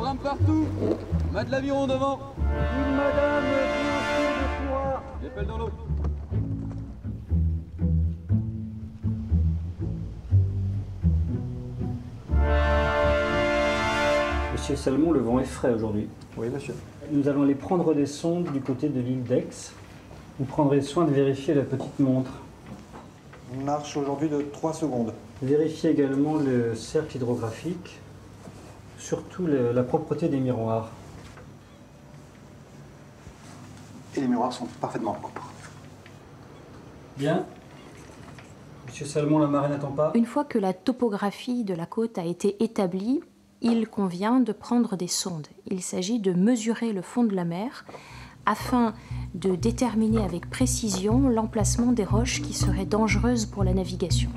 brame partout. Mât de l'aviron devant. Une madame, pied de foie. Les pelles dans l'eau. Monsieur Salmon, le vent est frais aujourd'hui. Oui, monsieur. Nous allons aller prendre des sondes du côté de l'île d'Aix. Vous prendrez soin de vérifier la petite montre. Marche aujourd'hui de 3 secondes. Vérifiez également le cercle hydrographique, surtout la propreté des miroirs. Et les miroirs sont parfaitement propres. Bien. Monsieur Salmon, la marée n'attend pas. Une fois que la topographie de la côte a été établie, il convient de prendre des sondes. Il s'agit de mesurer le fond de la mer afin de déterminer avec précision l'emplacement des roches qui seraient dangereuses pour la navigation.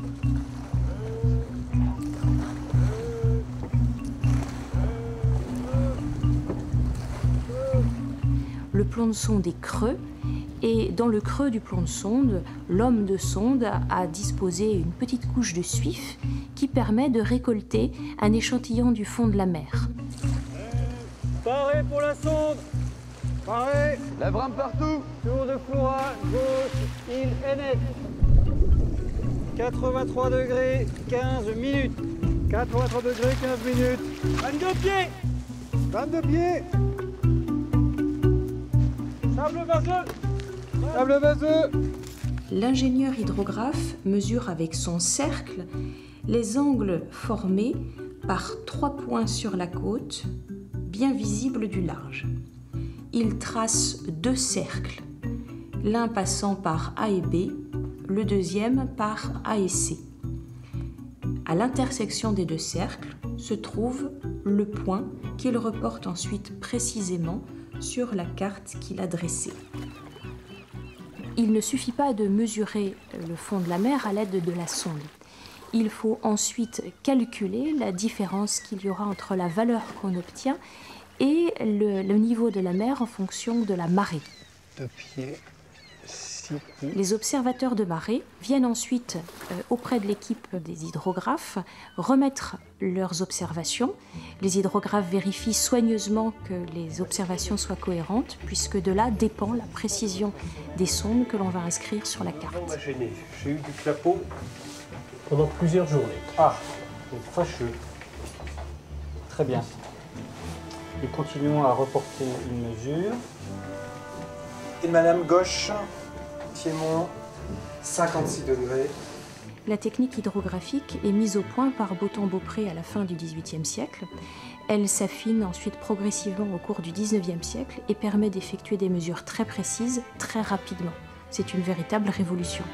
Le plomb de sonde est creux et dans le creux du plomb de sonde, l'homme de sonde a disposé une petite couche de suif qui permet de récolter un échantillon du fond de la mer. Paré pour la sonde. Paré. La brame partout. Tour de Floura, gauche, île Ennet. 83 degrés, 15 minutes. 83 degrés, 15 minutes. 22 pieds. 22 pieds. Sable vaseux. Sable vaseux. L'ingénieur hydrographe mesure avec son cercle les angles formés par 3 points sur la côte, bien visibles du large. Il trace 2 cercles, l'un passant par A et B, le deuxième par A et C. À l'intersection des 2 cercles se trouve le point qu'il reporte ensuite précisément sur la carte qu'il a dressée. Il ne suffit pas de mesurer le fond de la mer à l'aide de la sonde. Il faut ensuite calculer la différence qu'il y aura entre la valeur qu'on obtient et le niveau de la mer en fonction de la marée. 2 pieds, 6 pieds. Les observateurs de marée viennent ensuite auprès de l'équipe des hydrographes remettre leurs observations. Les hydrographes vérifient soigneusement que les observations soient cohérentes puisque de là dépend la précision des sondes que l'on va inscrire sur la carte. On m'a gêné. J'ai eu du clapot pendant plusieurs journées. Ah, donc fâcheux. Très bien. Et continuons à reporter une mesure. Et madame gauche, Piémont, 56 degrés. La technique hydrographique est mise au point par Bothon-Beaupré à la fin du XVIIIe siècle. Elle s'affine ensuite progressivement au cours du XIXe siècle et permet d'effectuer des mesures très précises, très rapidement. C'est une véritable révolution.